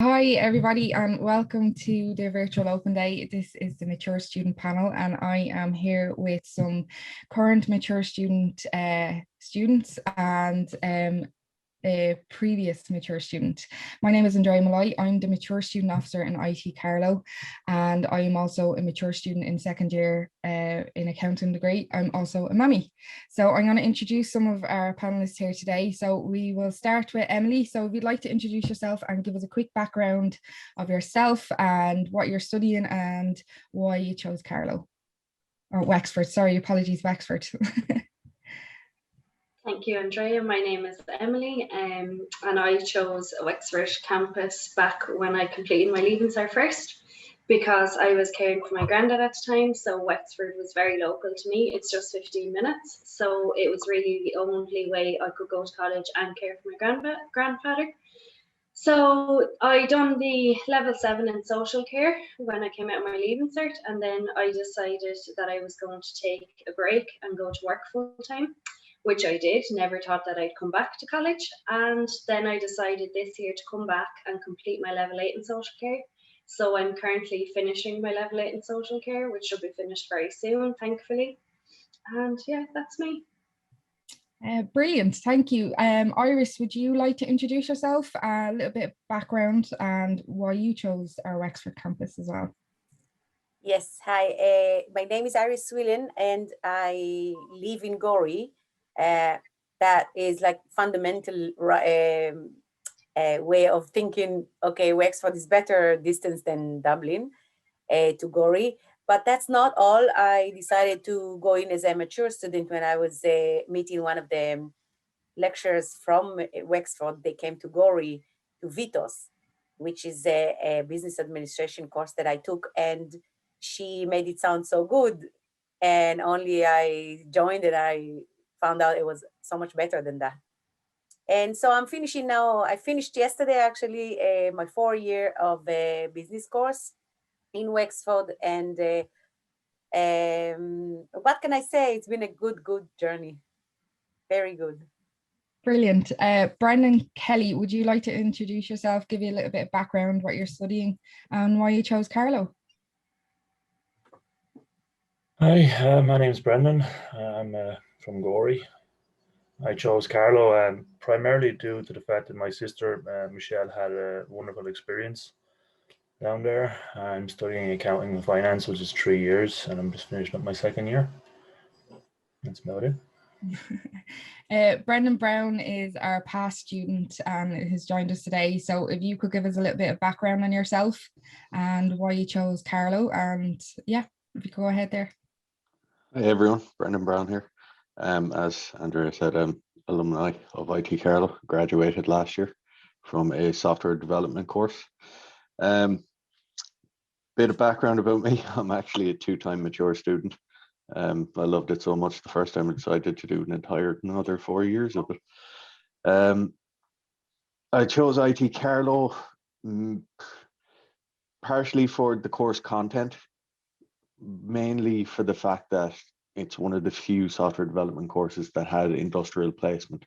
Hi, everybody, and welcome to the virtual open day. This is the mature student panel, and I am here with some current mature students and a previous mature student. My name is Andrea Malloy. I'm the mature student officer in IT Carlow, and I am also a mature student in second year in accounting degree. I'm also a mummy. So I'm going to introduce some of our panelists here today. So we will start with Emily. So if you'd like to introduce yourself and give us a quick background of yourself and what you're studying and why you chose Carlow or Wexford. Sorry, apologies, Wexford. Thank you, Andrea. My name is Emily, and I chose Wexford campus back when I completed my Leaving Cert first, because I was caring for my granddad at the time, so Wexford was very local to me. It's just 15 minutes, so it was really the only way I could go to college and care for my grandfather. So I done the level 7 in social care when I came out of my Leaving Cert, and then I decided that I was going to take a break and go to work full time, which I did. Never thought that I'd come back to college. And then I decided this year to come back and complete my level 8 in social care. So I'm currently finishing my level 8 in social care, which should be finished very soon, thankfully. And yeah, that's me. Brilliant, thank you. Iris, would you like to introduce yourself, a little bit of background and why you chose our Wexford campus as well? Yes, hi, my name is Iris Swillen and I live in Gorey. That is like fundamental way of thinking, okay, Wexford is better distance than Dublin to Gorey. But that's not all. I decided to go in as a mature student when I was meeting one of the lecturers from Wexford. They came to Gorey to Vitos, which is a business administration course that I took, and she made it sound so good. And only I joined and I found out it was so much better than that. And so I'm finishing now. I finished yesterday actually my 4 year of a business course in Wexford, and what can I say? It's been a good journey. Very good. Brilliant. Brendan Kelly, would you like to introduce yourself, give you a little bit of background, what you're studying and why you chose Carlow? Hi, my name is Brendan. I'm from Gorey. I chose Carlow primarily due to the fact that my sister Michelle had a wonderful experience down there. I'm studying accounting and finance, which is 3 years, and I'm just finishing up my second year. That's about it. Brendan Brown is our past student and has joined us today. So if you could give us a little bit of background on yourself and why you chose Carlow, and yeah, if you go ahead there. Hi everyone, Brendan Brown here. As Andrea said, I'm alumni of IT Carlow, graduated last year from a software development course. Bit of background about me, I'm actually a two-time mature student. I loved it so much the first time I decided to do another 4 years of it. I chose IT Carlow partially for the course content, mainly for the fact that it's one of the few software development courses that had industrial placement.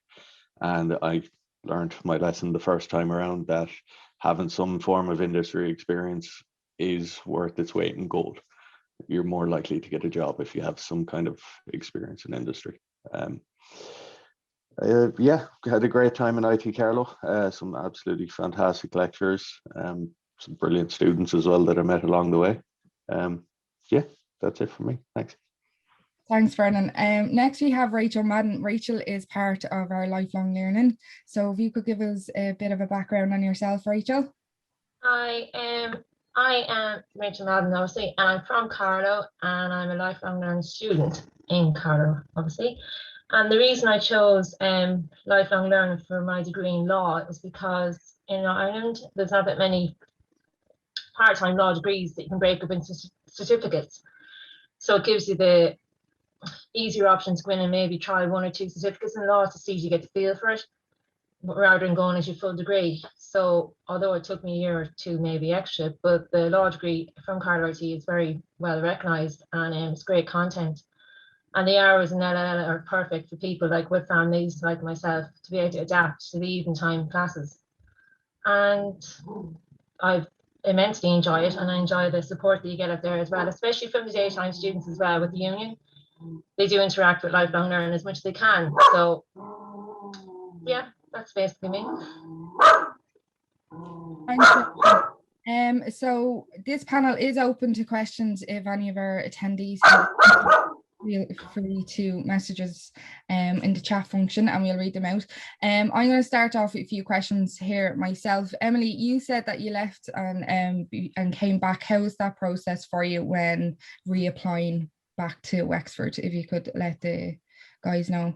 And I learned my lesson the first time around that having some form of industry experience is worth its weight in gold. You're more likely to get a job if you have some kind of experience in industry. Yeah, had a great time in IT Carlow. Some absolutely fantastic lecturers, some brilliant students as well that I met along the way. Yeah, that's it for me. Thanks. Thanks, Brendan. Next we have Rachel Madden. Rachel is part of our lifelong learning. So if you could give us a bit of a background on yourself, Rachel. I am Rachel Madden, obviously, and I'm from Carlow, and I'm a lifelong learning student in Carlow, obviously. And the reason I chose lifelong learning for my degree in law is because in Ireland, there's not that many part-time law degrees that you can break up into certificates. So it gives you the easier option to go in and maybe try 1 or 2 certificates in law to see if you get the feel for it, rather than going as your full degree. So although it took me a year or 2 maybe extra, but the law degree from Carlow IT is very well recognised, and it's great content. And the hours in LLL are perfect for people like with families like myself to be able to adapt to the evening time classes. And I immensely enjoy it, and I enjoy the support that you get out there as well, especially from the daytime students as well with the union. They do interact with lifelong learning as much as they can. So yeah, that's basically me. So this panel is open to questions. If any of our attendees feel free to message us in the chat function and we'll read them out. I'm going to start off with a few questions here myself. Emily, you said that you left and came back. How was that process for you when reapplying back to Wexford? If you could let the guys know.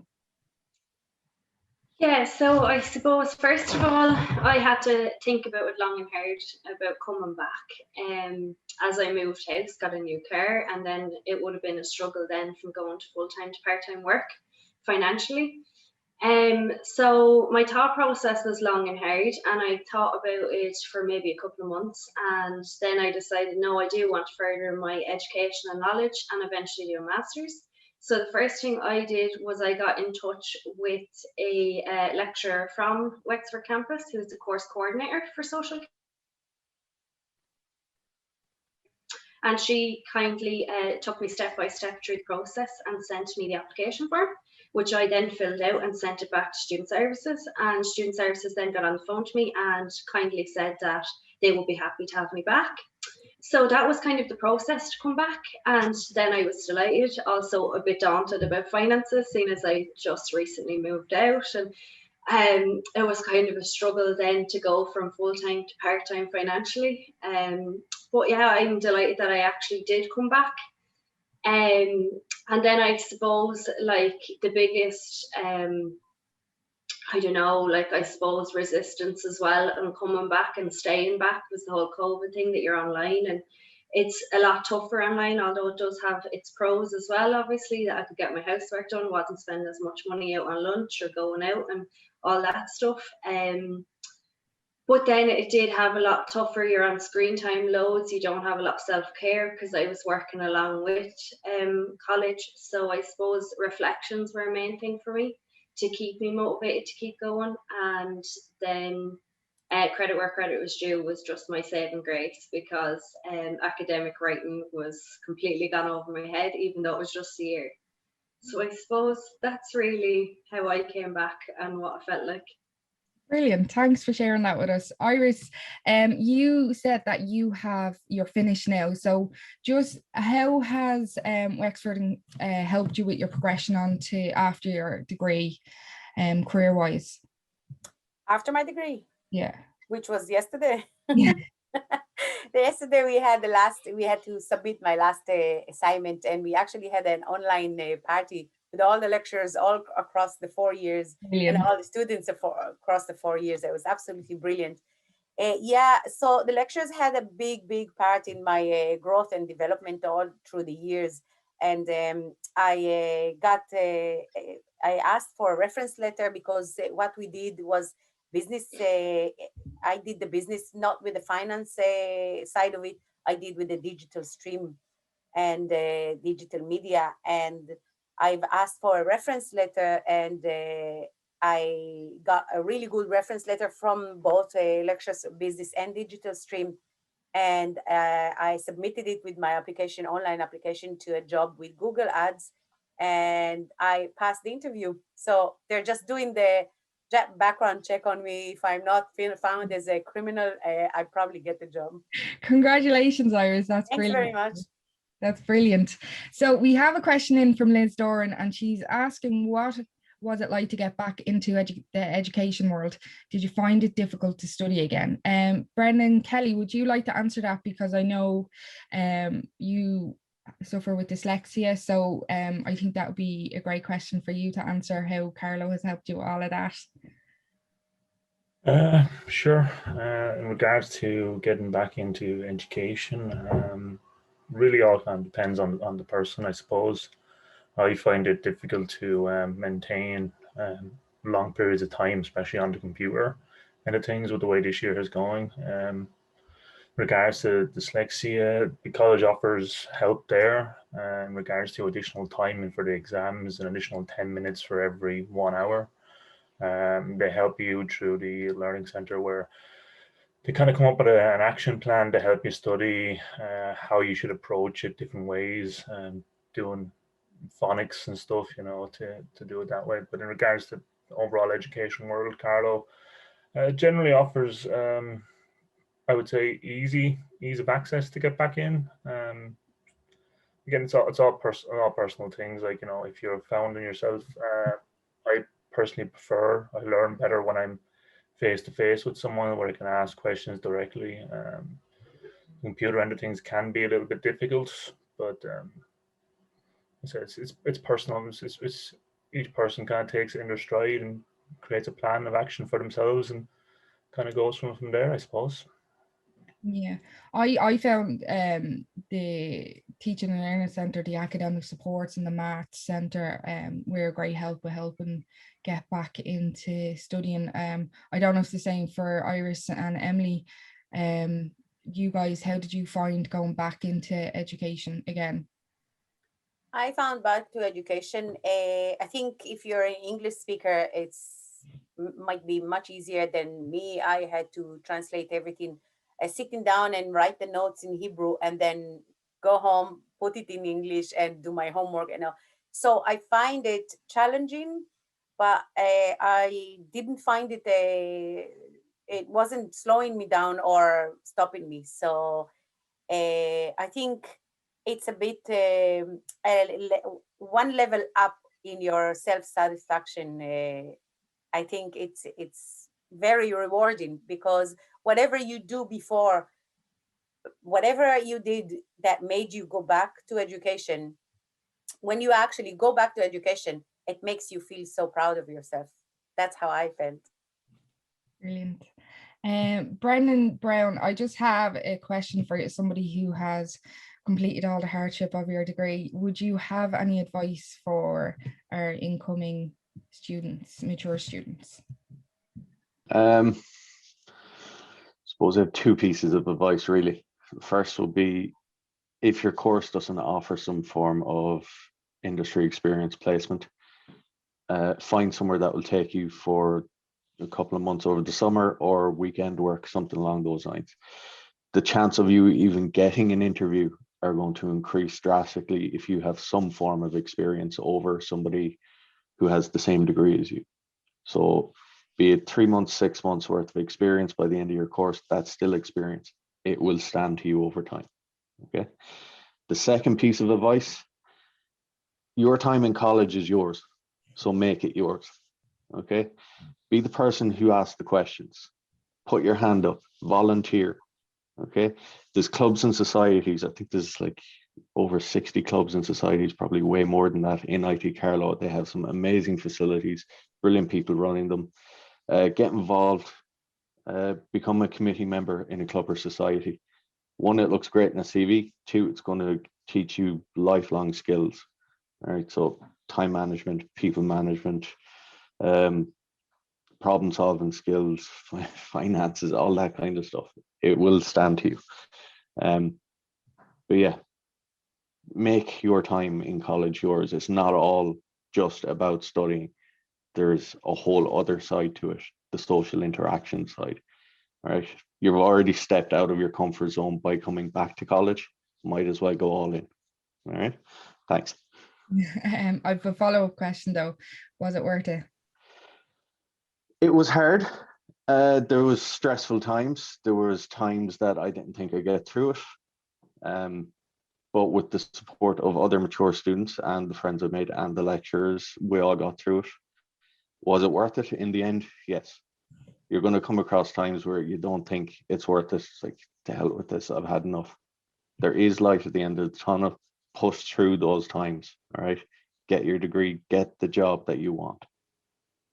Yeah, so I suppose first of all, I had to think about it long and hard about coming back. As I moved house, got a new car, and then it would have been a struggle then from going to full-time to part-time work financially. So my thought process was long and hard, and I thought about it for maybe a couple of months, and then I decided, no, I do want to further my education and knowledge and eventually do a master's. So the first thing I did was I got in touch with a lecturer from Wexford campus who's the course coordinator for social care. And she kindly took me step by step through the process and sent me the application form, which I then filled out and sent it back to Student Services. And Student Services then got on the phone to me and kindly said that they would be happy to have me back. So that was kind of the process to come back, and then I was delighted, also a bit daunted about finances, seeing as I just recently moved out, and it was kind of a struggle then to go from full-time to part-time financially. But yeah, I'm delighted that I actually did come back. And then I suppose like the biggest I don't know, like I suppose resistance as well and coming back and staying back was the whole COVID thing, that you're online, and it's a lot tougher online, although it does have its pros as well, obviously, that I could get my housework done, wasn't spending as much money out on lunch or going out and all that stuff. But then it did have a lot tougher. You're on screen time loads, you don't have a lot of self-care because I was working along with college. So I suppose reflections were a main thing for me to keep me motivated to keep going. And then credit where credit was due was just my saving grace, because academic writing was completely gone over my head, even though it was just a year. So I suppose that's really how I came back and what I felt like. Brilliant. Thanks for sharing that with us. Iris, you said that you're finished now. So just how has Wexford helped you with your progression on to after your degree, career-wise? After my degree? Yeah. Which was yesterday. Yeah. Yesterday we had to submit my last assignment, and we actually had an online party with all the lecturers all across the 4 years. Brilliant. And all the students across the 4 years. It was absolutely brilliant. Yeah, so the lecturers had a big part in my growth and development all through the years. And I asked for a reference letter because what we did was business. I did the business, not with the finance side of it. I did with the digital stream and digital media. And I've asked for a reference letter, and I got a really good reference letter from both lectures, business and digital stream. And I submitted it with my application, online application, to a job with Google Ads, and I passed the interview. So they're just doing the background check on me. If I'm not found as a criminal, I probably get the job. Congratulations, Iris. That's Thanks brilliant. very much. That's brilliant. So we have a question in from Liz Doran, and she's asking, what was it like to get back into the education world? Did you find it difficult to study again? Brendan Kelly, would you like to answer that? Because I know you suffer with dyslexia, so I think that would be a great question for you to answer, how Carlo has helped you with all of that. Sure. In regards to getting back into education, really all kind of depends on the person, I suppose. I find it difficult to maintain long periods of time, especially on the computer and the things with the way this year is going. Regards to dyslexia, the college offers help there in regards to additional timing for the exams, an additional 10 minutes for every 1 hour. They help you through the learning center, where they kind of come up with an action plan to help you study, how you should approach it different ways, and doing phonics and stuff, to do it that way. But in regards to the overall education world, Carlo generally offers, I would say, ease of access to get back in. Again, all personal things. Like, if you're founding yourself, I personally prefer, I learn better when I'm face to face with someone where I can ask questions directly. Computer end of things can be a little bit difficult, but it's personal. It's each person kind of takes it in their stride and creates a plan of action for themselves and kind of goes from there, I suppose. Yeah, I found the teaching and learning centre, the academic supports and the maths centre were a great help with helping get back into studying. I don't know if it's the same for Iris and Emily. You guys, how did you find going back into education again? I found back to education. I think if you're an English speaker, might be much easier than me. I had to translate everything, sitting down and write the notes in Hebrew, and then go home, put it in English, and do my homework. So I find it challenging, but I didn't find it it wasn't slowing me down or stopping me. So I think it's a bit one level up in your self-satisfaction. I think it's very rewarding, because whatever you do before, whatever you did that made you go back to education, when you actually go back to education, it makes you feel so proud of yourself. That's how I felt. Brilliant. Brendan Brown, I just have a question for you, somebody who has completed all the hardship of your degree. Would you have any advice for our incoming students, mature students? Suppose I have two pieces of advice, really. First will be, if your course doesn't offer some form of industry experience placement, find somewhere that will take you for a couple of months over the summer or weekend work, something along those lines. The chance of you even getting an interview are going to increase drastically if you have some form of experience over somebody who has the same degree as you. So be it 3 months, 6 months worth of experience by the end of your course, that's still experience. It will stand to you over time. Okay. The second piece of advice, your time in college is yours, so make it yours. Okay. Be the person who asks the questions. Put your hand up, volunteer. Okay. There's clubs and societies. I think there's like over 60 clubs and societies, probably way more than that in IT Carlow. They have some amazing facilities, brilliant people running them. Get involved, become a committee member in a club or society. One, it looks great in a CV. Two, it's going to teach you lifelong skills. All right. So time management, people management, problem solving skills, finances, all that kind of stuff. It will stand to you. But yeah, make your time in college yours. It's not all just about studying. There's a whole other side to it, the social interaction side. All right. You've already stepped out of your comfort zone by coming back to college. Might as well go all in. All right. Thanks. I have a follow-up question though. Was it worth it? It was hard. There was stressful times. There was times that I didn't think I'd get through it. But with the support of other mature students and the friends I made and the lecturers, we all got through it. Was it worth it in the end? Yes. You're going to come across times where you don't think it's worth it. It's like, to hell with this, I've had enough. There is light at the end of the tunnel. Push through those times. All right. Get your degree, get the job that you want.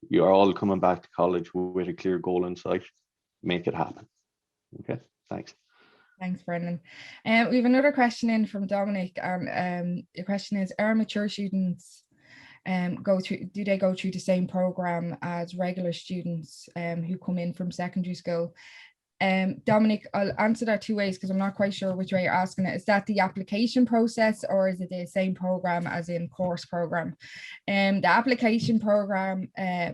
You are all coming back to college with a clear goal in sight. Make it happen. Okay, thanks. Thanks, Brendan. We have another question in from Dominic, and the question is: are mature students do they go through the same program as regular students who come in from secondary school? Dominic, I'll answer that two ways because I'm not quite sure which way you're asking it. Is that the application process or is it the same program as in course program? The application program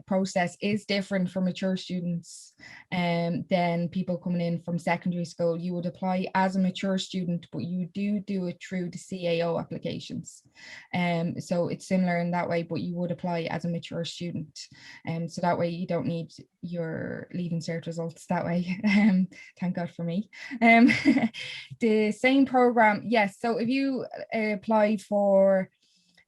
process is different for mature students than people coming in from secondary school. You would apply as a mature student, but you do it through the CAO applications. So it's similar in that way, but you would apply as a mature student. So that way you don't need your Leaving Cert results that way. Thank God for me. The same program, yes. So if you apply for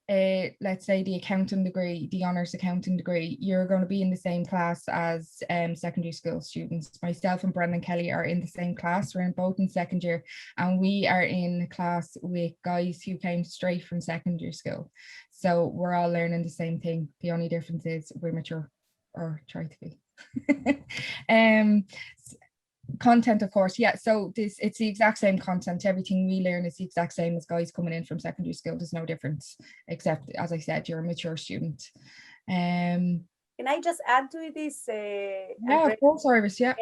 let's say the accounting degree, the honours accounting degree, you're going to be in the same class as secondary school students. Myself and Brendan Kelly are in the same class. We're in both in second year, and we are in class with guys who came straight from secondary school. So we're all learning the same thing. The only difference is we're mature, or try to be. Content, of course, yeah. So it's the exact same content. Everything we learn is the exact same as guys coming in from secondary school. There's no difference, except, as I said, you're a mature student. Can I just add to this? Yeah, of course, Iris, yeah.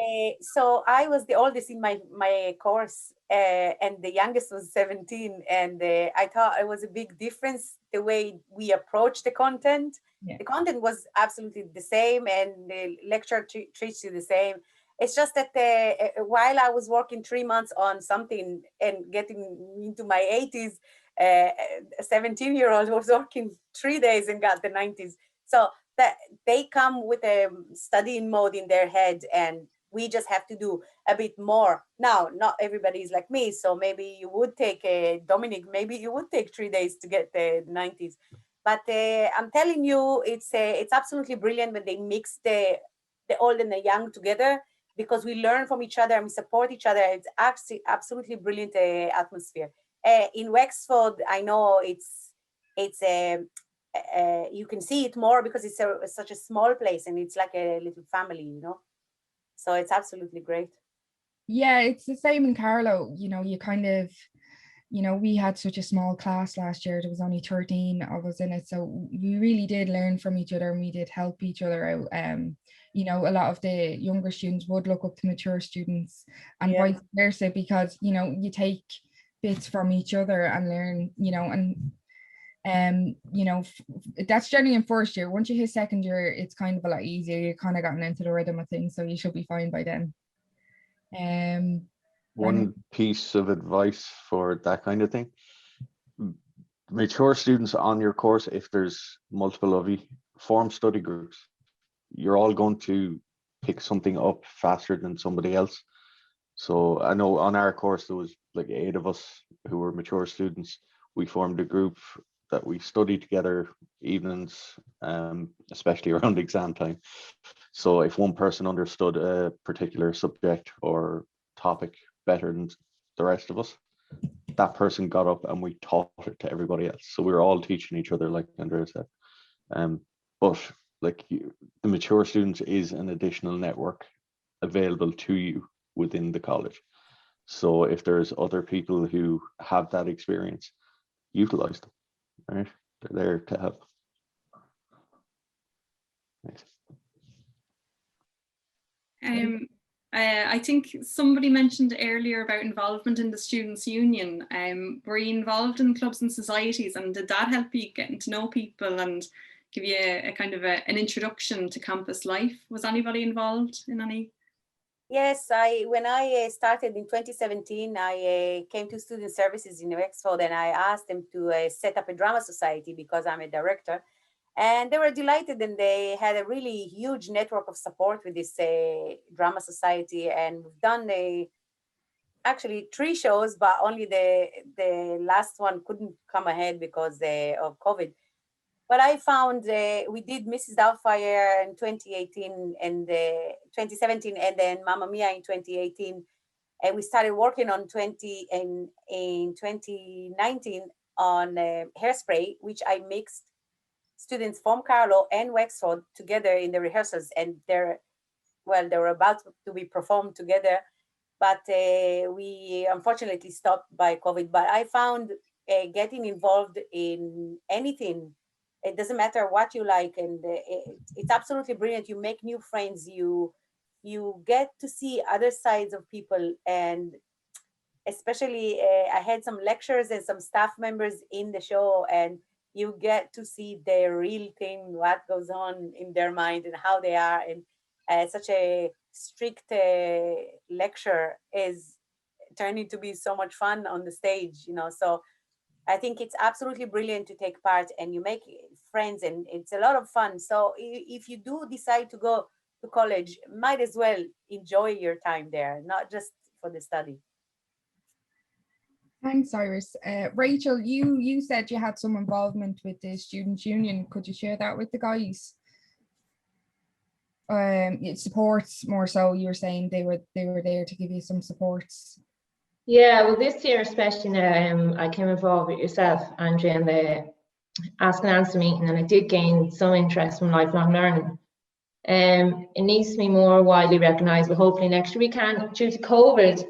So I was the oldest in my course, and the youngest was 17, and I thought it was a big difference the way we approach the content. Yeah. The content was absolutely the same, and the lecture treats you the same. It's just that while I was working 3 months on something and getting into my 80s, a 17-year-old was working 3 days and got the 90s. So that they come with a studying mode in their head, and we just have to do a bit more. Now, not everybody is like me, so maybe you would take Dominic, maybe you would take 3 days to get the 90s. But I'm telling you, it's absolutely brilliant when they mix the old and the young together, because we learn from each other and we support each other. It's actually absolutely brilliant atmosphere. In Wexford, I know it's you can see it more because it's such a small place and it's like a little family, you know. So it's absolutely great. Yeah, it's the same in Carlow. You know, you kind of, you know, we had such a small class last year. There was only 13 of us in it, so we really did learn from each other and we did help each other out. You know, a lot of the younger students would look up to mature students, and vice versa, because, you know, you take bits from each other and learn, you know, and you know, that's generally in first year. Once you hit second year, it's kind of a lot easier. You're kind of gotten into the rhythm of things, so you should be fine by then. One piece of advice for that kind of thing: mature students on your course, if there's multiple of you, form study groups. You're all going to pick something up faster than somebody else. So I know on our course there was like 8 of us who were mature students. We formed a group that we studied together evenings, especially around exam time. So if one person understood a particular subject or topic better than the rest of us, that person got up and we taught it to everybody else. So we were all teaching each other, like Andrea said. But like the mature students is an additional network available to you within the college. So if there's other people who have that experience, utilize them, right? They're there to help. Thanks. I think somebody mentioned earlier about involvement in the Students' Union. Were you involved in clubs and societies, and did that help you getting to know people and give you a kind of an introduction to campus life? Was anybody involved in any? Yes, when I started in 2017, I came to Student Services in Wexford and I asked them to set up a drama society because I'm a director. And they were delighted, and they had a really huge network of support with this drama society. And we've done actually 3 shows, but only the last one couldn't come ahead because of COVID. But I found we did Mrs. Doubtfire in 2018 and 2017, and then Mamma Mia in 2018. And we started working on in 2019 on Hairspray, which I mixed students from Carlow and Wexford together in the rehearsals, and they were about to be performed together, but we unfortunately stopped by COVID. But I found getting involved in anything, it doesn't matter what you like, and it's absolutely brilliant. You make new friends, you you get to see other sides of people. And especially I had some lecturers and some staff members in the show, and you get to see the real thing, what goes on in their mind and how they are. And such a strict lecture is turning to be so much fun on the stage, you know. So I think it's absolutely brilliant to take part, and you make friends, and it's a lot of fun. So if you do decide to go to college, might as well enjoy your time there, not just for the study. Thanks, Iris. Rachel, you said you had some involvement with the Students' Union. Could you share that with the guys? It supports more so. You were saying they were there to give you some supports. Yeah, well, this year especially now, I came involved with yourself, Andrea, in the Ask and Answer meeting, and I did gain some interest from lifelong learning. It needs to be more widely recognised, but hopefully next year we can. Due to COVID,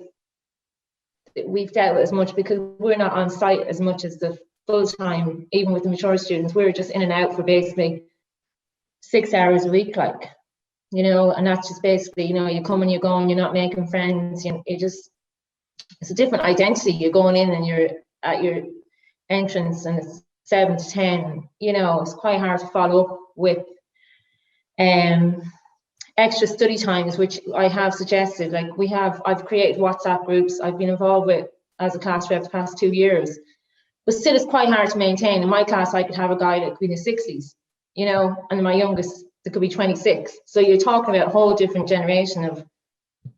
we've dealt with as much because we're not on site as much as the full time, even with the mature students. We're just in and out for basically 6 hours a week, like, you know, and that's just basically, you know, you come and you're going, you're not making friends, it's a different identity. You're going in and you're at your entrance and it's 7 to 10, you know, it's quite hard to follow up with extra study times, which I have suggested. Like I've created WhatsApp groups I've been involved with as a class rep the past 2 years, but still it's quite hard to maintain. In my class, I could have a guy that could be in the 60s, you know, and my youngest that could be 26. So you're talking about a whole different generation of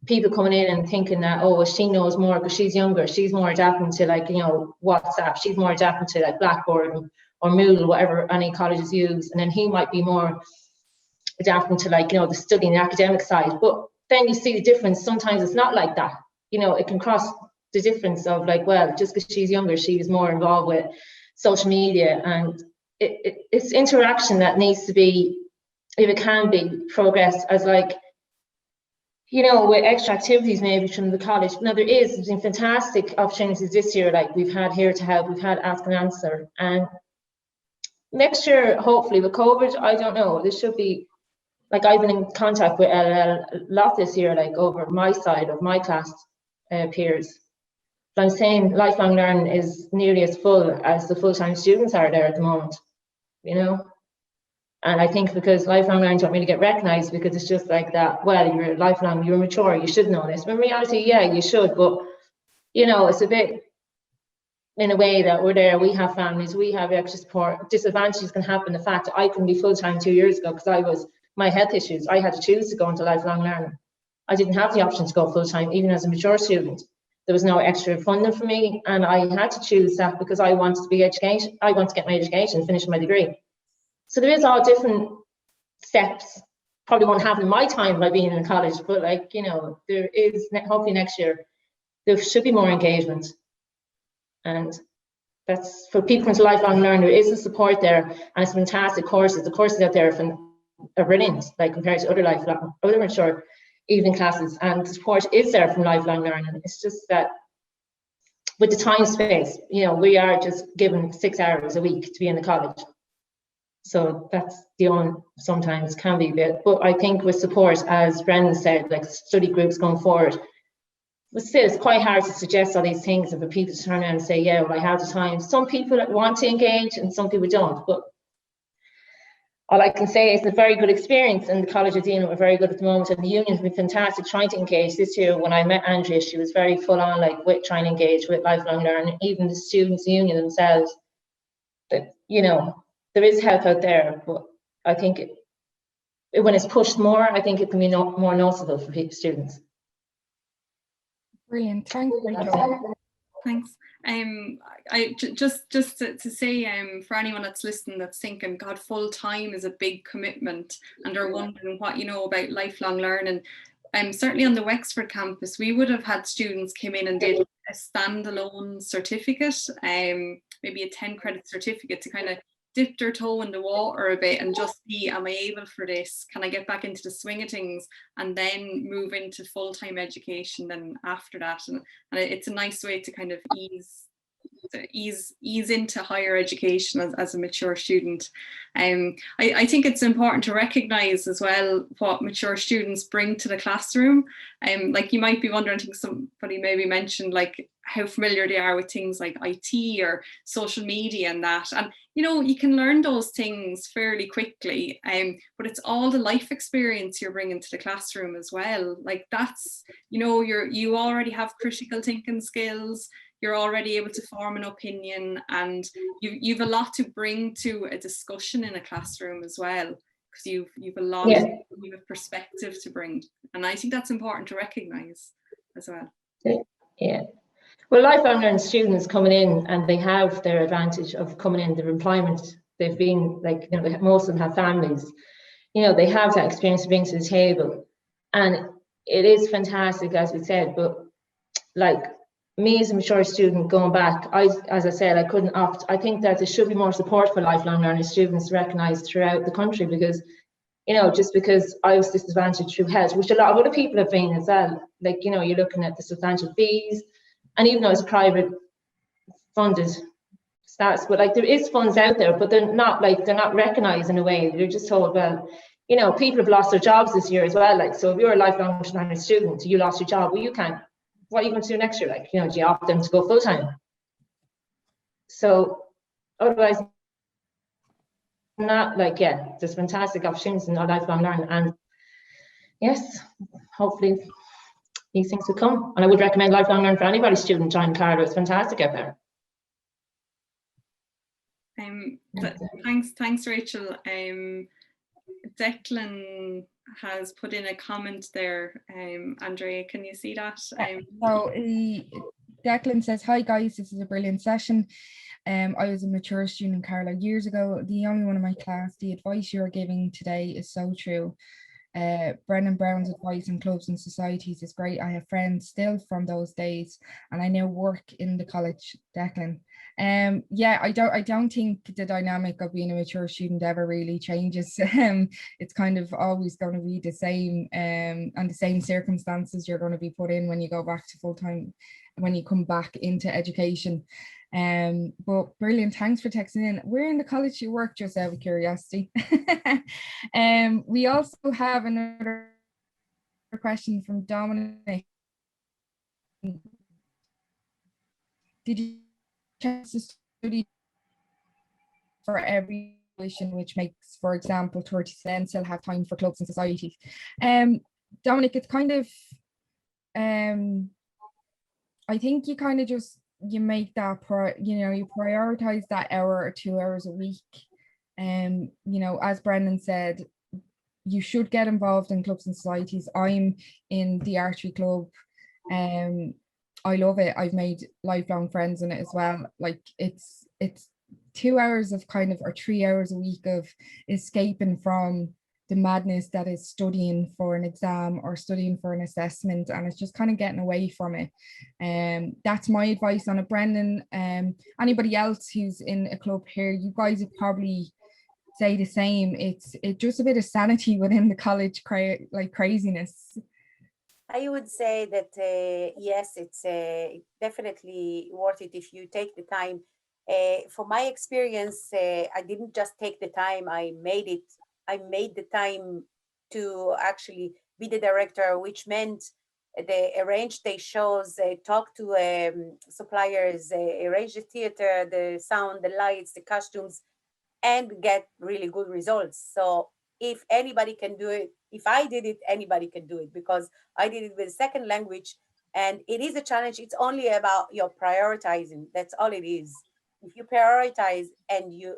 people coming in and thinking that, oh, well, she knows more because she's younger, she's more adapting to, like, you know, WhatsApp, she's more adapting to like Blackboard or Moodle, whatever any colleges use, and then he might be more adapting to, like, you know, the studying academic side. But then you see the difference. Sometimes it's not like that, you know. It can cross the difference of, like, well, just because she's younger, she's more involved with social media, and it's interaction that needs to be, if it can be, progressed as, like, you know, with extra activities maybe from the college. Now there's been fantastic opportunities this year, like we've had Here to Help, we've had Ask and Answer, and next year, hopefully with COVID, I don't know, there should be, like, I've been in contact with LLL a lot this year, like over my side of my class peers. But I'm saying lifelong learning is nearly as full as the full-time students are there at the moment, you know. And I think because lifelong learning don't really get recognised because it's just like that, well, you're lifelong, you're mature, you should know this. But in reality, yeah, you should. But, you know, it's a bit, in a way, that we're there, we have families, we have extra support. Disadvantages can happen. The fact that I couldn't be full-time 2 years ago because my health issues, I had to choose to go into lifelong learning. I didn't have the option to go full-time, even as a mature student. There was no extra funding for me, and I had to choose that because I wanted to be education. I want to get my education, finish my degree. So there is all different steps. Probably won't happen in my time by being in college, but, like, you know, there is, hopefully next year, there should be more engagement. And that's for people into lifelong learning. There is a support there, and it's fantastic courses. The courses out there are brilliant, like compared to other mature evening classes, and the support is there from lifelong learning. It's just that with the time space, you know, we are just given 6 hours a week to be in the college. So that's the only, sometimes can be a bit, but I think with support, as Brendan said, like study groups going forward, but still it's quite hard to suggest all these things and for people to turn around and say, yeah, well, I have the time. Some people want to engage and some people don't, but all I can say is a very good experience, and the College of Dean were very good at the moment, and the union's been fantastic trying to engage. This year when I met Andrea, she was very full on, like, with trying to engage with lifelong learning, even the students union themselves, that, you know, there is help out there, but I think when it's pushed more, I think it can be more noticeable for students. Brilliant, thanks, Rachel. Thanks. I just to say, for anyone that's listening that's thinking, God, full time is a big commitment, and are wondering what you know about lifelong learning. Certainly on the Wexford campus, we would have had students came in and did a standalone certificate, maybe a 10 credit certificate, to kind of dip their toe in the water a bit and just see, am I able for this? Can I get back into the swing of things? And then move into full-time education then after that. And it's a nice way to kind of ease ease into higher education as a mature student. I think it's important to recognise as well what mature students bring to the classroom. Like you might be wondering, I think somebody maybe mentioned like how familiar they are with things like IT or social media and that. And you know, you can learn those things fairly quickly, but it's all the life experience you're bringing to the classroom as well. Like that's, you know, you already have critical thinking skills, you're already able to form an opinion, and you've a lot to bring to a discussion in a classroom as well, because you've a lot of perspective to bring, and I think that's important to recognise as well. Yeah. Well, lifelong learning students coming in, and they have their advantage of coming in their employment. They've been like, you know, most of them have families. You know, they have that experience to bring to the table, and it is fantastic, as we said. But like me as a mature student going back, as I said, I couldn't opt. I think that there should be more support for lifelong learning students recognised throughout the country, because, you know, just because I was disadvantaged through health, which a lot of other people have been as well. Like, you know, you're looking at the substantial fees, and even though it's private funded stats, but like there is funds out there, but they're not recognised in a way. They're just told, well, you know, people have lost their jobs this year as well. Like, so if you're a lifelong learning student, you lost your job, well, you can't. What are you going to do next year? Like, you know, do you opt them to go full time? So otherwise, not like, yeah, there's fantastic opportunities in our lifelong learning, and yes, hopefully these things will come. And I would recommend lifelong learning for anybody student joining Carlow. It's fantastic out there. Thanks, Rachel. Declan has put in a comment there. Andrea, can you see that? Declan says, "Hi guys, this is a brilliant session. I was a mature student in Carlow years ago, the only one in my class. The advice you're giving today is so true. Brendan Brown's advice on clubs and societies is great. I have friends still from those days, and I now work in the college." Declan. Yeah, I don't think the dynamic of being a mature student ever really changes. It's kind of always going to be the same, and the same circumstances you're going to be put in when you go back to full-time, when you come back into education. But brilliant, thanks for texting in. Where in the college do you work, just out of curiosity? We also have another question from Dominic. Did you chance to study for every tuition, which makes, for example, 30 cents, still have time for clubs and societies? Dominic, it's kind of, I think you kind of just, you make that, you prioritize that hour or 2 hours a week. You know, as Brendan said, you should get involved in clubs and societies. I'm in the archery club. I love it. I've made lifelong friends in it as well. Like it's 2 hours of kind of, or 3 hours a week of escaping from the madness that is studying for an exam or studying for an assessment, and it's just kind of getting away from it. That's my advice on it. Brendan, anybody else who's in a club here, you guys would probably say the same. It's just a bit of sanity within the college, like craziness. I would say that yes, it's definitely worth it if you take the time. For my experience, I didn't just take the time, I made the time to actually be the director, which meant they arranged the shows, talk to suppliers, arrange the theater, the sound, the lights, the costumes, and get really good results. So if anybody can do it, if I did it, anybody can do it, because I did it with a second language, and it is a challenge. It's only about your prioritizing. That's all it is. If you prioritize, and you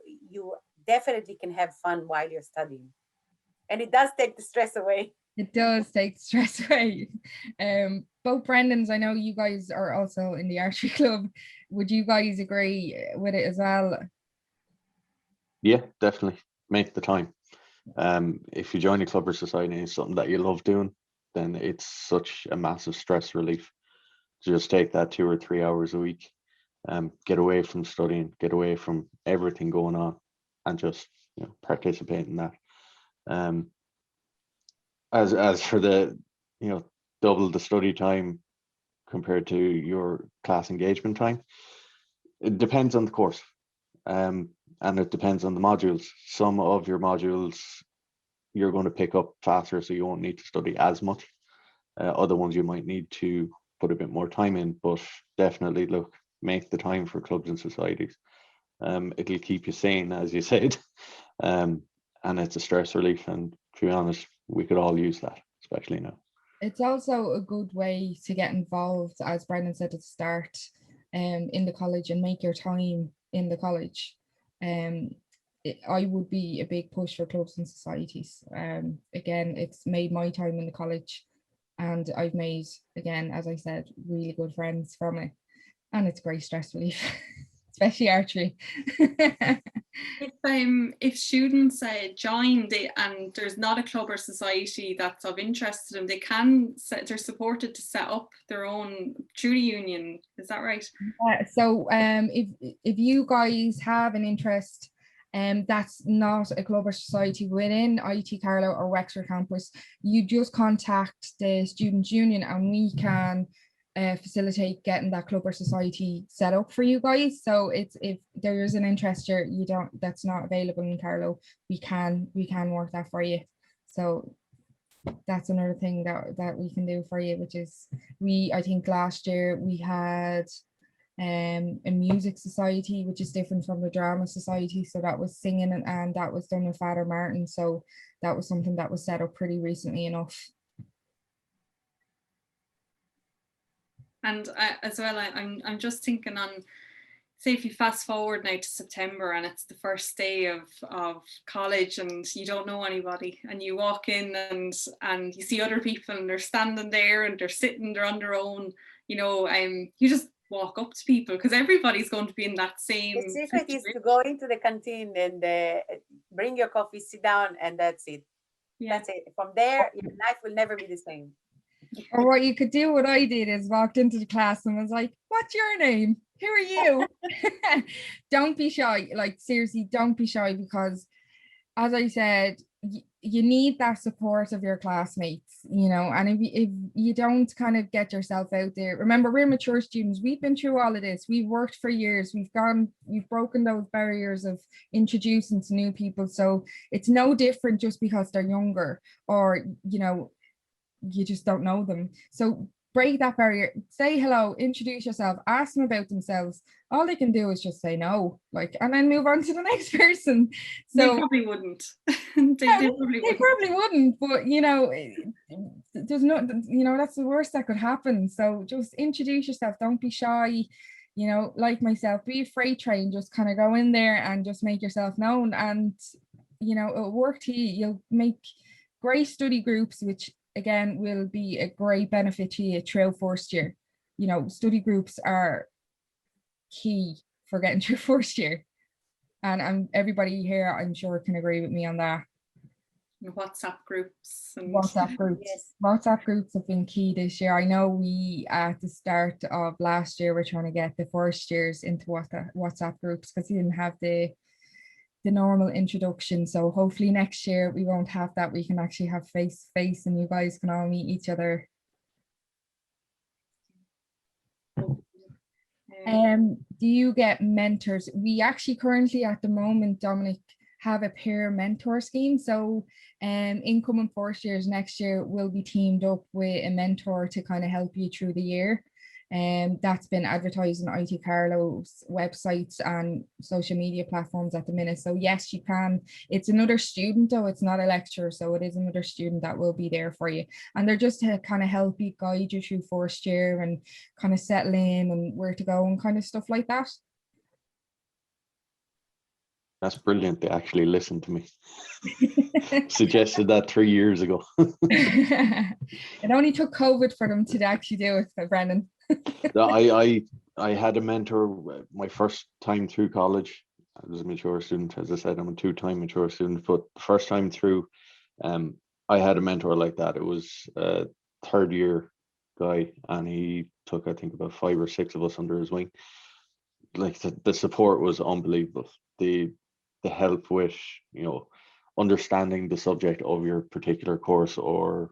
definitely can have fun while you're studying, and it does take the stress away. It does take stress away. Both Brendans, I know you guys are also in the archery club. Would you guys agree with it as well? Yeah, definitely. Make the time. If you join a club or society and it's something that you love doing, then it's such a massive stress relief to just take that 2 or 3 hours a week, get away from studying, get away from everything going on, and just, you know, participate in that. As for the, you know, double the study time compared to your class engagement time, It depends on the course, and it depends on the modules. Some of your modules you're going to pick up faster, so you won't need to study as much. Other ones you might need to put a bit more time in, but definitely look, make the time for clubs and societies. It'll keep you sane, as you said, and it's a stress relief. And to be honest, we could all use that, especially now. It's also a good way to get involved, as Brendan said at the start, in the college and make your time in the college. I would be a big push for clubs and societies. Again, it's made my time in the college, and I've made, again, as I said, really good friends from it, and it's great stress relief, especially archery. If students join and there's not a club or society that's of interest to them, they're supported to set up their own through the union. Is that right? So if you guys have an interest, that's not a club or society within IT Carlow or Wexford campus, you just contact the Students' Union and we can facilitate getting that club or society set up for you guys. So it's, if there is an interest that's not available in Carlow, we can work that for you. So that's another thing that we can do for you, which is, I think last year we had a music society, which is different from the drama society. So that was singing, and that was done with Father Martin. So that was something that was set up pretty recently enough. And as well, I'm just thinking on, say if you fast forward now to September and it's the first day of college and you don't know anybody, and you walk in and you see other people and they're standing there and they're on their own, you just walk up to people because everybody's going to be in that same. The secret is to go into the canteen and bring your coffee, sit down, and that's it. Yeah. That's it. From there, your life will never be the same. Or what you could do, what I did, is walked into the class and was like, what's your name? Who are you? Don't be shy. Like, seriously, don't be shy, because as I said, you need that support of your classmates, and if you don't kind of get yourself out there, remember, we're mature students. We've been through all of this. We've worked for years. We've broken those barriers of introducing to new people. So it's no different just because they're younger, or, you just don't know them. So break that barrier, say hello, introduce yourself, ask them about themselves. All they can do is just say no, and then move on to the next person. So they probably wouldn't. they probably wouldn't, but there's no, that's the worst that could happen. So just introduce yourself, don't be shy, like myself, be a freight train, just kind of go in there and just make yourself known, and it'll work to you. You'll make great study groups, which again will be a great benefit to you throughout first year. Study groups are key for getting through first year, and everybody here, I'm sure, can agree with me on that. WhatsApp groups Yes. WhatsApp groups have been key this year. I know we, at the start of last year, we're trying to get the first years into WhatsApp groups because we didn't have the normal introduction. So hopefully next year we won't have that. We can actually have face to face and you guys can all meet each other. Do you get mentors? We actually currently at the moment, Dominic, have a peer mentor scheme. So incoming first years next year will be teamed up with a mentor to kind of help you through the year. That's been advertised on IT Carlow's websites and social media platforms at the minute. So yes, you can. It's another student though, it's not a lecturer. So it is another student that will be there for you. And they're just to kind of help you, guide you through first year and kind of settle in and where to go and kind of stuff like that. That's brilliant. They actually listened to me. Suggested that 3 years ago. It only took COVID for them to actually do it, Brendan. I had a mentor my first time through college. I was a mature student. As I said, I'm a two-time mature student, but the first time through, I had a mentor like that. It was a third year guy, and he took, I think, about 5 or 6 of us under his wing. Like the support was unbelievable. The help with, understanding the subject of your particular course, or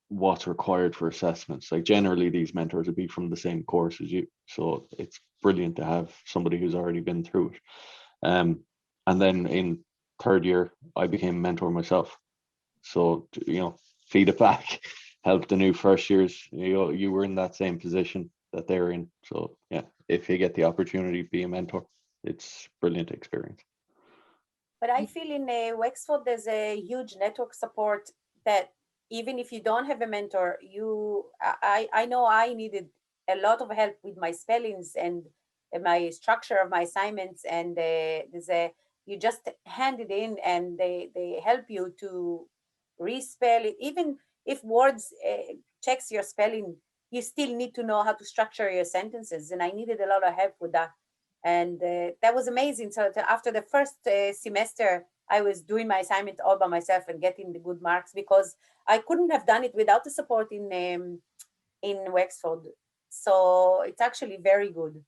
what's required for assessments. Like generally these mentors would be from the same course as you, so it's brilliant to have somebody who's already been through it. And then in third year I became a mentor myself, so feed it back, help the new first years. You were in that same position that they're in, so yeah, if you get the opportunity to be a mentor, it's brilliant experience. But I feel in Wexford there's a huge network support that even if you don't have a mentor, I know I needed a lot of help with my spellings and my structure of my assignments, and you just hand it in and they help you to respell it. Even if words checks your spelling, you still need to know how to structure your sentences, and I needed a lot of help with that. And that was amazing. So after the first semester, I was doing my assignment all by myself and getting the good marks, because I couldn't have done it without the support in Wexford. So it's actually very good.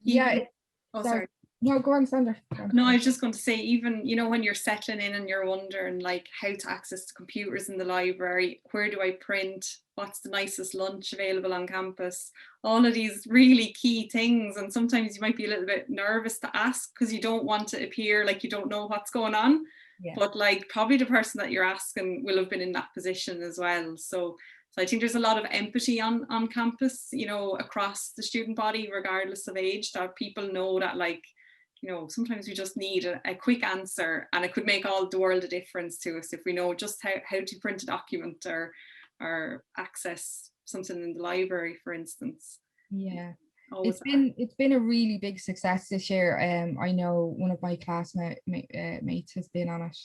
Yeah. Oh, sorry. No, go on, Sandra. No, I was just going to say, even, when you're settling in and you're wondering like how to access the computers in the library, where do I print, what's the nicest lunch available on campus, all of these really key things. And sometimes you might be a little bit nervous to ask because you don't want to appear like you don't know what's going on. Yeah. But like probably the person that you're asking will have been in that position as well. So I think there's a lot of empathy on campus, across the student body, regardless of age, that people know that like, sometimes we just need a quick answer, and it could make all the world a difference to us if we know just how to print a document or access something in the library, for instance. Yeah. It's been a really big success this year. I know one of my classmates has been on it,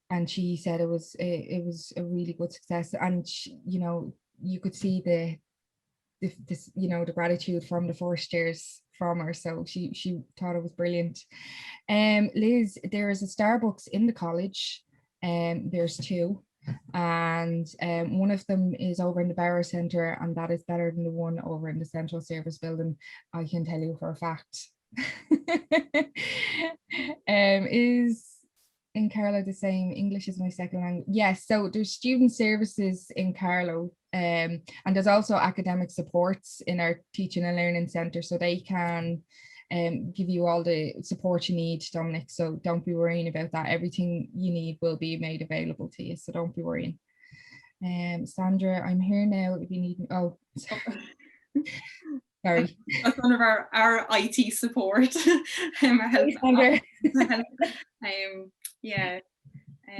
and she said it was a really good success, and you could see the gratitude from the first years from her, so she thought it was brilliant. Liz, there is a Starbucks in the college, there's two, and one of them is over in the Barrow Centre, and that is better than the one over in the Central Service Building, I can tell you for a fact. Is in Carlow the same? English is my second language. Yes, so there's student services in Carlow, and there's also academic supports in our teaching and learning centre, so they can give you all the support you need, Dominic, so don't be worrying about that. Everything you need will be made available to you, so don't be worrying. Sandra, I'm here now if you need me. Oh, sorry. That's one of our IT support.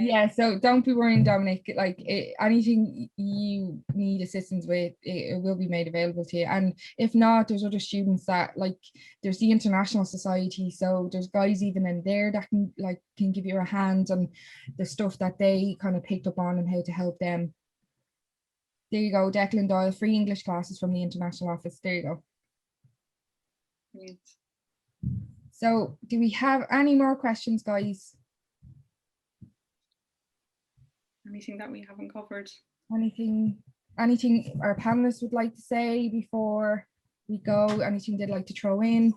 Yeah, so don't be worrying, Dominic. Like anything you need assistance with, it will be made available to you. And if not, there's other students that, like, there's the International Society, so there's guys even in there that can give you a hand on the stuff that they kind of picked up on and how to help them. There you go, Declan Doyle, free English classes from the International Office. There you go. Right. So do we have any more questions, guys? Anything that we haven't covered? Anything our panelists would like to say before we go? Anything they'd like to throw in?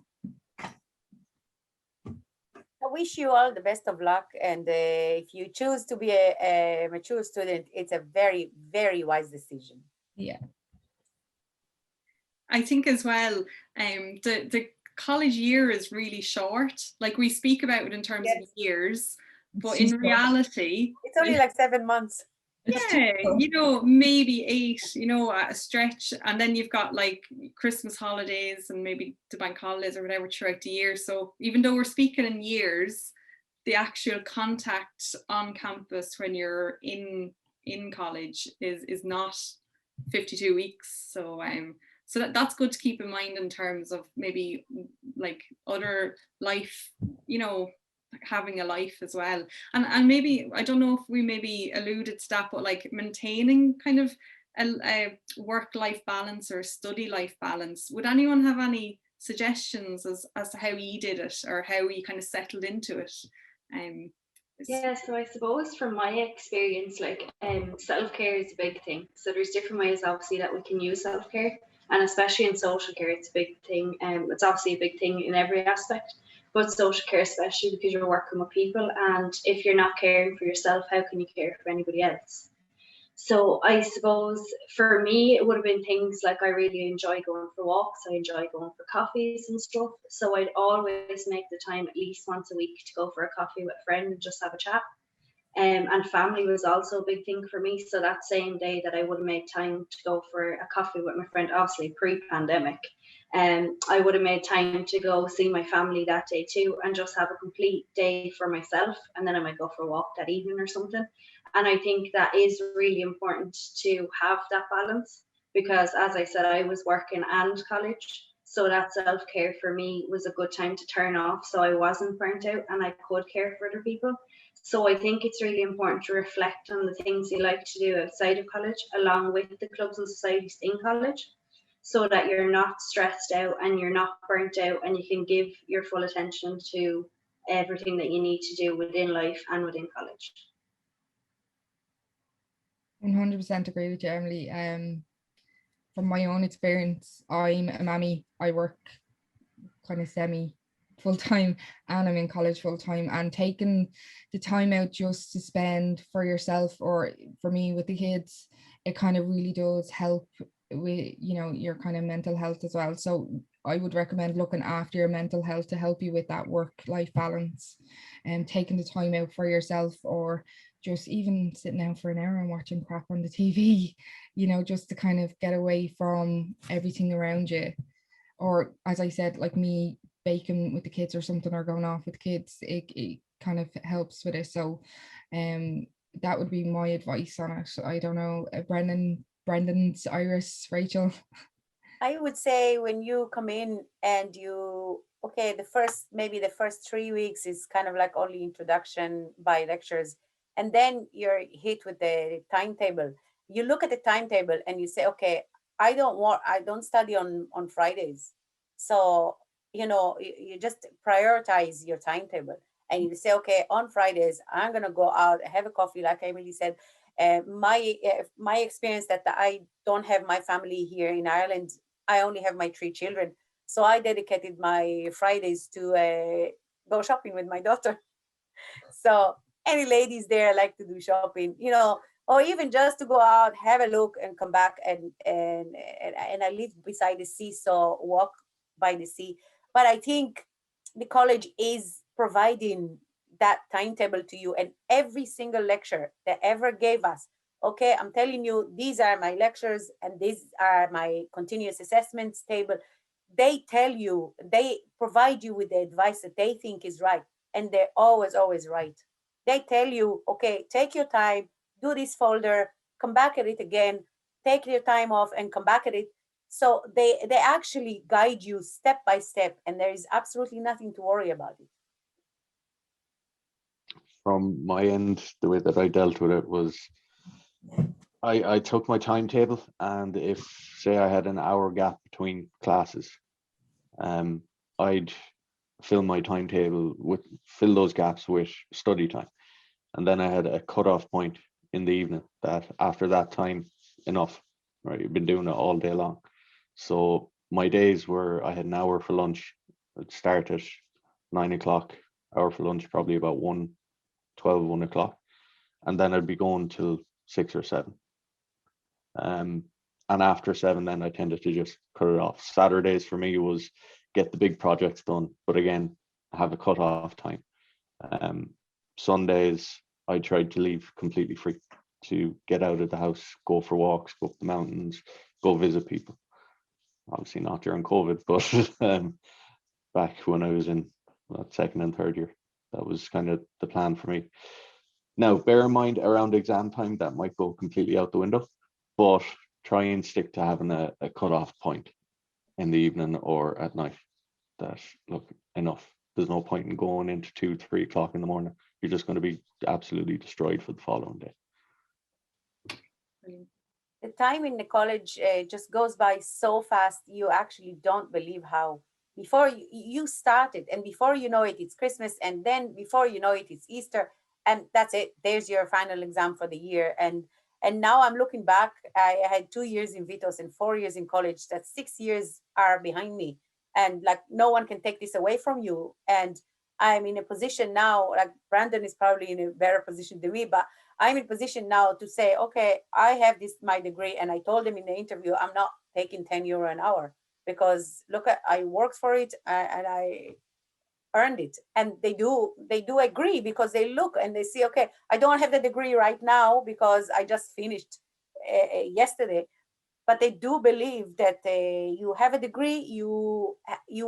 I wish you all the best of luck, and if you choose to be a mature student, it's a very, very wise decision. Yeah. I think as well, the college year is really short. Like, we speak about it in terms of years, but in reality, it's only like 7 months. Yeah, maybe 8, at a stretch, and then you've got like Christmas holidays and maybe the bank holidays or whatever throughout the year. So even though we're speaking in years, the actual contact on campus when you're in college is not 52 weeks. So so that's good to keep in mind in terms of maybe like other life, having a life as well, and maybe, I don't know if we maybe alluded to that, but like maintaining kind of a work-life balance or study-life balance. Would anyone have any suggestions as to how you did it or how you kind of settled into it? Yeah, so I suppose from my experience, like self-care is a big thing. So there's different ways obviously that we can use self-care, and especially in social care, it's a big thing. It's obviously a big thing in every aspect. but social care, especially because you're working with people, and if you're not caring for yourself, how can you care for anybody else? So I suppose for me, it would have been things like I really enjoy going for walks, I enjoy going for coffees and stuff. So I'd always make the time at least once a week to go for a coffee with a friend and just have a chat. And family was also a big thing for me. So that same day that I would have made time to go for a coffee with my friend, obviously pre-pandemic, I would have made time to go see my family that day too, and just have a complete day for myself. And then I might go for a walk that evening or something. And I think that is really important to have that balance, because as I said, I was working and college. So that self-care for me was a good time to turn off, so I wasn't burnt out and I could care for other people. So I think it's really important to reflect on the things you like to do outside of college, along with the clubs and societies in college, so that you're not stressed out and you're not burnt out, and you can give your full attention to everything that you need to do within life and within college. 100% agree with you, Emily. From my own experience, I'm a mammy. I work kind of semi full-time and I'm in college full-time, and taking the time out just to spend for yourself, or for me with the kids, it kind of really does help with, you know, your kind of mental health as well. So I would recommend looking after your mental health to help you with that work-life balance, and taking the time out for yourself, or just even sitting down for an hour and watching crap on the TV, you know, just to kind of get away from everything around you. Or as I said, like me, baking with the kids or something, or going off with the kids, it kind of helps with it. So that would be my advice on it. I don't know, Brendan's, Iris, Rachel. I would say when you come in and you, okay, maybe the first 3 weeks is kind of like only introduction by lectures, and then you're hit with the timetable. You look at the timetable and you say, okay, I don't study on Fridays. So, you know, you just prioritize your timetable, and you say, okay, on Fridays, I'm going to go out, have a coffee, like Emily said. My experience that I don't have my family here in Ireland. I only have my 3 children. So I dedicated my Fridays to go shopping with my daughter. So any ladies there like to do shopping, you know, or even just to go out, have a look and come back, and I live beside the sea, so walk by the sea. But I think the college is providing that timetable to you, and every single lecture they ever gave us, okay, I'm telling you, these are my lectures and these are my continuous assessments table. They tell you, they provide you with the advice that they think is right, and they're always right. They tell you, okay, take your time, do this folder, come back at it again, take your time off and come back at it. So they actually guide you step by step, and there is absolutely nothing to worry about it. From my end, the way that I dealt with it was I took my timetable, and if, say, I had an hour gap between classes, I'd fill my timetable fill those gaps with study time. And then I had a cutoff point in the evening that after that time, enough, right? You've been doing it all day long. So my days were, I had an hour for lunch. I'd start at 9 o'clock, hour for lunch, probably about 1 o'clock. And then I'd be going till 6 or 7. And after 7, then I tended to just cut it off. Saturdays for me was get the big projects done, but again, have a cut-off time. Sundays, I tried to leave completely free to get out of the house, go for walks, go up the mountains, go visit people. Obviously not during COVID, but back when I was in second and third year, that was kind of the plan for me. Now, bear in mind, around exam time, that might go completely out the window, but try and stick to having a cut-off point in the evening or at night. That, look, enough. There's no point in going into 2, 3 o'clock in the morning. You're just going to be absolutely destroyed for the following day. The time in the college just goes by so fast. You actually don't believe how. Before you started, and before you know it, it's Christmas, and then before you know it, it's Easter, and that's it. There's your final exam for the year. And now I'm looking back. I had 2 years in Vitos and 4 years in college. That 6 years are behind me. and like no one can take this away from you. And I'm in a position now, like Brandon is probably in a better position than me, but I'm in a position now to say, okay, I have this, my degree, and I told them in the interview, I'm not taking 10 euro an hour, because look, I worked for it and I earned it. And they do agree, because they look and they see, okay, I don't have the degree right now because I just finished yesterday, but they do believe that you have a degree, you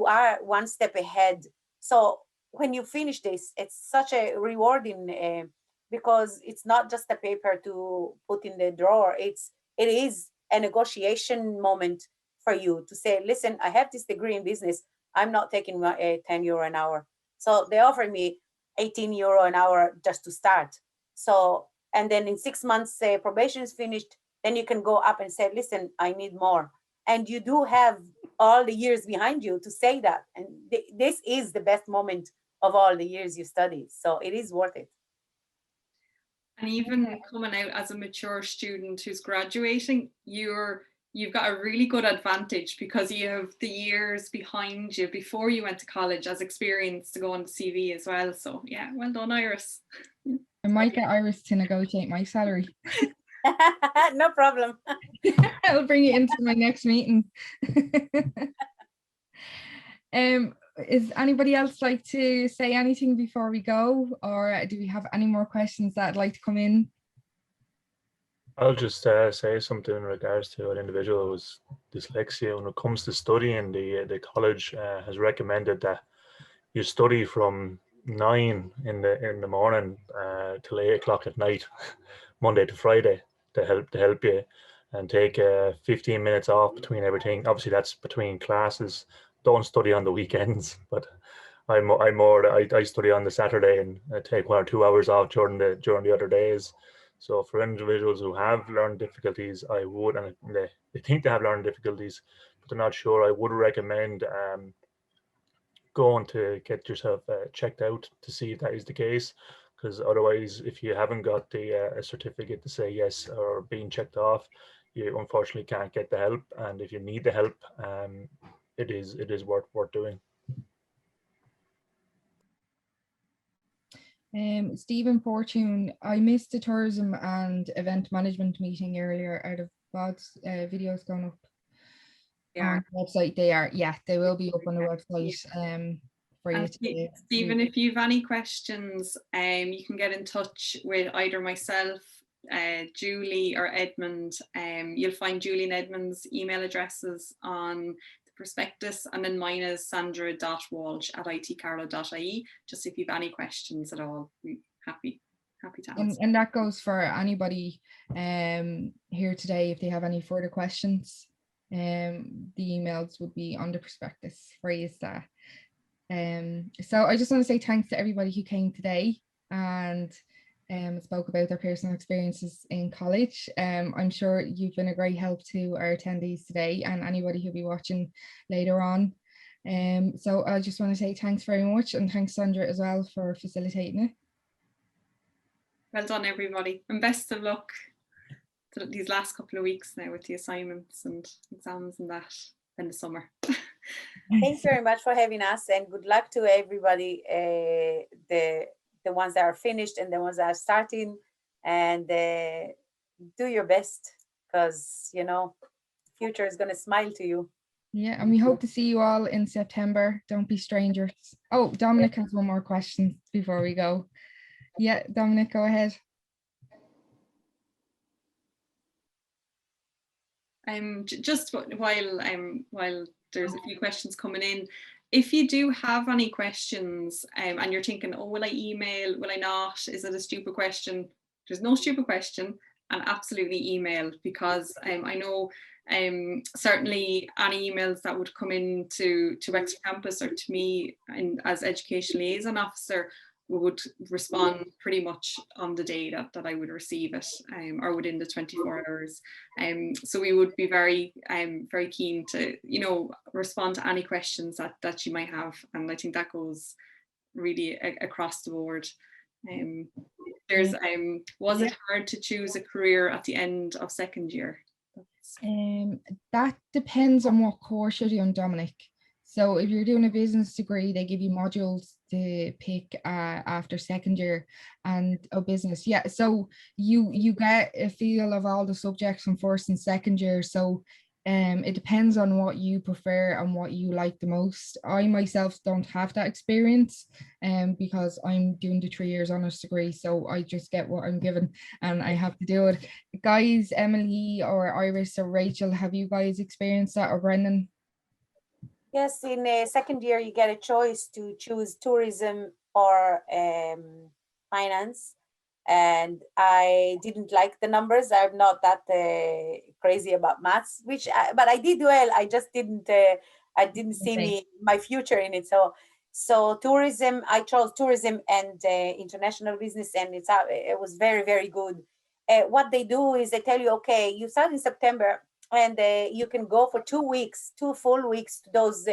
are one step ahead. So when you finish this, it's such a rewarding, because it's not just a paper to put in the drawer. It is a negotiation moment for you to say, listen, I have this degree in business. I'm not taking 10 euro an hour. So they offered me 18 euro an hour just to start. So, and then in 6 months, probation is finished, then you can go up and say, listen, I need more. And you do have all the years behind you to say that. And this is the best moment of all the years you study. So it is worth it. And even coming out as a mature student who's graduating, you've got a really good advantage, because you have the years behind you before you went to college as experience to go on the CV as well. So yeah, well done, Iris. I might get Iris to negotiate my salary. No problem. I'll bring it into my next meeting. Is anybody else like to say anything before we go, or do we have any more questions that'd like to come in? I'll just say something in regards to an individual who's dyslexia. When it comes to studying, the college has recommended that you study from 9 in the morning till 8 o'clock at night, Monday to Friday, to help you, and take 15 minutes off between everything. Obviously, that's between classes. Don't study on the weekends, but I study on the Saturday and take 1 or 2 hours off during the other days. So for individuals who have learning difficulties, I would, and they think they have learning difficulties, but they're not sure, I would recommend going to get yourself checked out to see if that is the case. Because otherwise, if you haven't got the a certificate to say yes or being checked off, you unfortunately can't get the help. And if you need the help, it is worth doing. Stephen Fortune, I missed the tourism and event management meeting earlier. Out of Bod's videos going up on the website? They will be up on the website for you to Stephen, if you have any questions, you can get in touch with either myself, Julie, or Edmund. You'll find Julie and Edmund's email addresses on the prospectus, and then mine is sandra.walsh@itcarlow.ie. Just if you have any questions at all, we're happy to answer. And that goes for anybody here today. If they have any further questions, the emails would be on the prospectus for you. So I just want to say thanks to everybody who came today and spoke about their personal experiences in college. I'm sure you've been a great help to our attendees today and anybody who'll be watching later on. So I just want to say thanks very much, and thanks Sandra as well for facilitating it. Well done everybody, and best of luck to these last couple of weeks now with the assignments and exams and that in the summer. Thanks very much for having us, and good luck to everybody, the ones that are finished and the ones that are starting, and do your best, because future is going to smile to you. Yeah, and we hope to see you all in September. Don't be strangers. Oh, Dominic has one more question before we go. Yeah, Dominic, go ahead. Just while there's a few questions coming in, if you do have any questions and you're thinking, oh, will I email, will I not, is it a stupid question? There's no stupid question, and absolutely email, because I know certainly any emails that would come in to Wexford Campus or to me as Education Liaison Officer, we would respond pretty much on the day that I would receive it, or within the 24 hours. So we would be very keen to respond to any questions that you might have, and I think that goes really across the board. There's was it hard to choose a career at the end of second year? That depends on what course you're doing, Dominic. So if you're doing a business degree, they give you modules to pick after second year and a business. Yeah, so you get a feel of all the subjects from first and second year. So it depends on what you prefer and what you like the most. I myself don't have that experience because I'm doing the 3 years honours degree, so I just get what I'm given and I have to do it. Guys, Emily or Iris or Rachel, have you guys experienced that, or Brendan? Yes, in second year, you get a choice to choose tourism or finance. And I didn't like the numbers. I'm not that crazy about maths, but I did well. I just didn't. I didn't see my future in it. So tourism. I chose tourism and international business, and it was very, very good. What they do is they tell you, okay, you start in September, and you can go for 2 weeks, 2 full weeks to those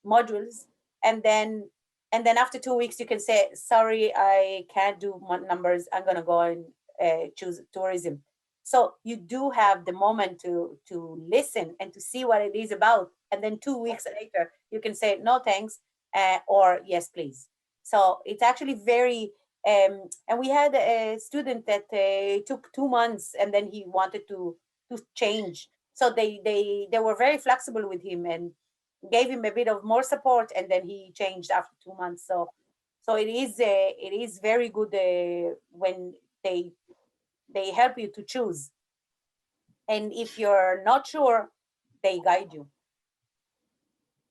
modules, and then after 2 weeks, you can say, sorry, I can't do numbers. I'm going to go and choose tourism. So you do have the moment to listen and to see what it is about. And then 2 weeks later, you can say, no, thanks, or yes, please. So it's actually very, and we had a student that took 2 months and then he wanted to change. So they were very flexible with him and gave him a bit of more support, and then he changed after 2 months. So it is very good when they help you to choose, and if you're not sure, they guide you.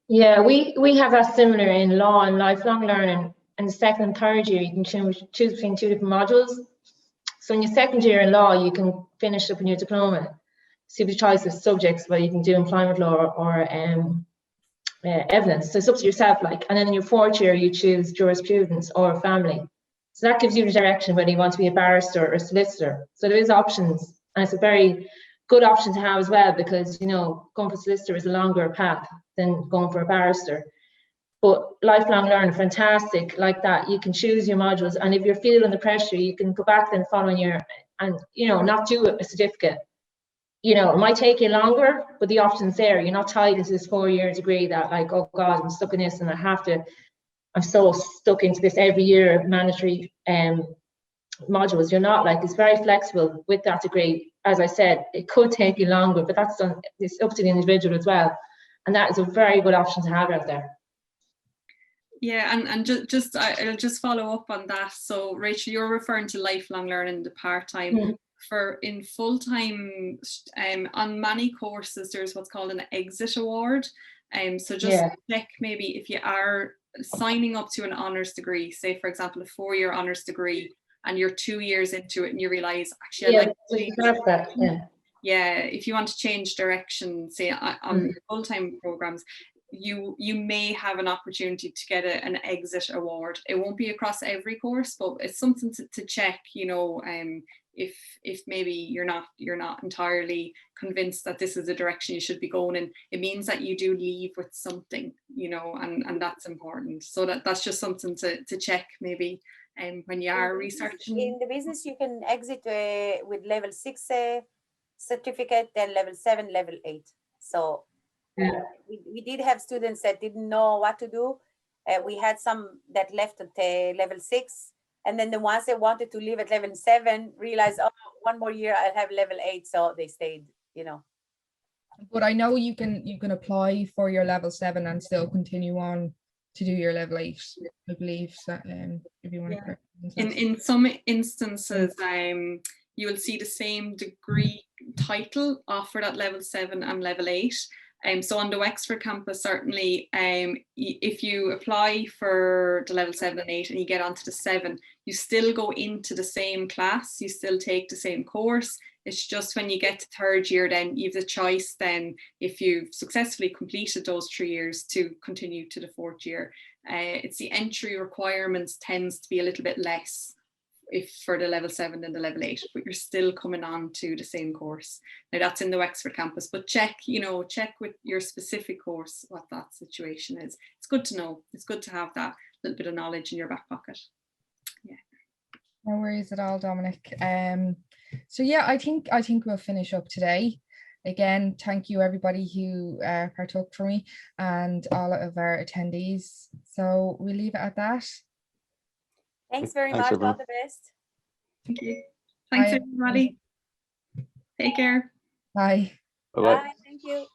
Yeah, we have that similar in law and lifelong learning. In the second and third year, you can choose between 2 different modules. So in your second year in law, you can finish up in your diploma, see the choice of subjects, whether you can do employment law or evidence. So it's up to yourself, like. And then in your fourth year, you choose jurisprudence or family. So that gives you the direction whether you want to be a barrister or a solicitor. So there is options, and it's a very good option to have as well, because going for solicitor is a longer path than going for a barrister. But lifelong learning, fantastic, like that. You can choose your modules, and if you're feeling the pressure, you can go back then following year and not do a certificate. It might take you longer, but the option's there. You're not tied into this 4-year degree that, like, oh God, I'm stuck in this and I'm so stuck into this every year mandatory modules. You're not. Like, it's very flexible with that degree. As I said, it could take you longer, but it's up to the individual as well. And that is a very good option to have out there. Yeah, and I'll just follow up on that. So Rachel, you're referring to lifelong learning, the part-time. Mm-hmm. For in full-time, on many courses, there's what's called an exit award. So just check maybe if you are signing up to an honours degree, say for example a 4-year honours degree, and you're 2 years into it and you realise actually I'd like to change that. Yeah, if you want to change direction, say on full-time programs, you may have an opportunity to get an exit award. It won't be across every course, but it's something to check, if maybe you're not entirely convinced that this is the direction you should be going in. It means that you do leave with something, and that's important. So that's just something to check maybe when you are researching. In the business, you can exit with level 6 certificate, then level 7, level 8. So we did have students that didn't know what to do. We had some that left at level 6, and then the ones that wanted to leave at level 7 realized, oh, 1 more year I'll have level 8, so they stayed. But I know you can apply for your level 7 and still continue on to do your level 8, I believe. So, if you want to correct. In some instances, you will see the same degree title offered at level 7 and level 8. So on the Wexford campus, certainly, if you apply for the level 7 and 8 and you get onto the 7, you still go into the same class, you still take the same course. It's just when you get to 3rd year, then you have the choice then, if you've successfully completed those 3 years, to continue to the 4th year. It's the entry requirements tends to be a little bit less if for the level 7 and the level 8, but you're still coming on to the same course. Now that's in the Wexford campus, but check with your specific course what that situation is. It's good to know. It's good to have that little bit of knowledge in your back pocket. Yeah. No worries at all, Dominic. So yeah, I think we'll finish up today. again, thank you everybody who partook for me and all of our attendees. So we'll leave it at that. Thanks very Thanks, much. everyone. All the best. Thank you. Thanks, Bye. everybody. Take care. Bye. Bye-bye. Bye. Thank you.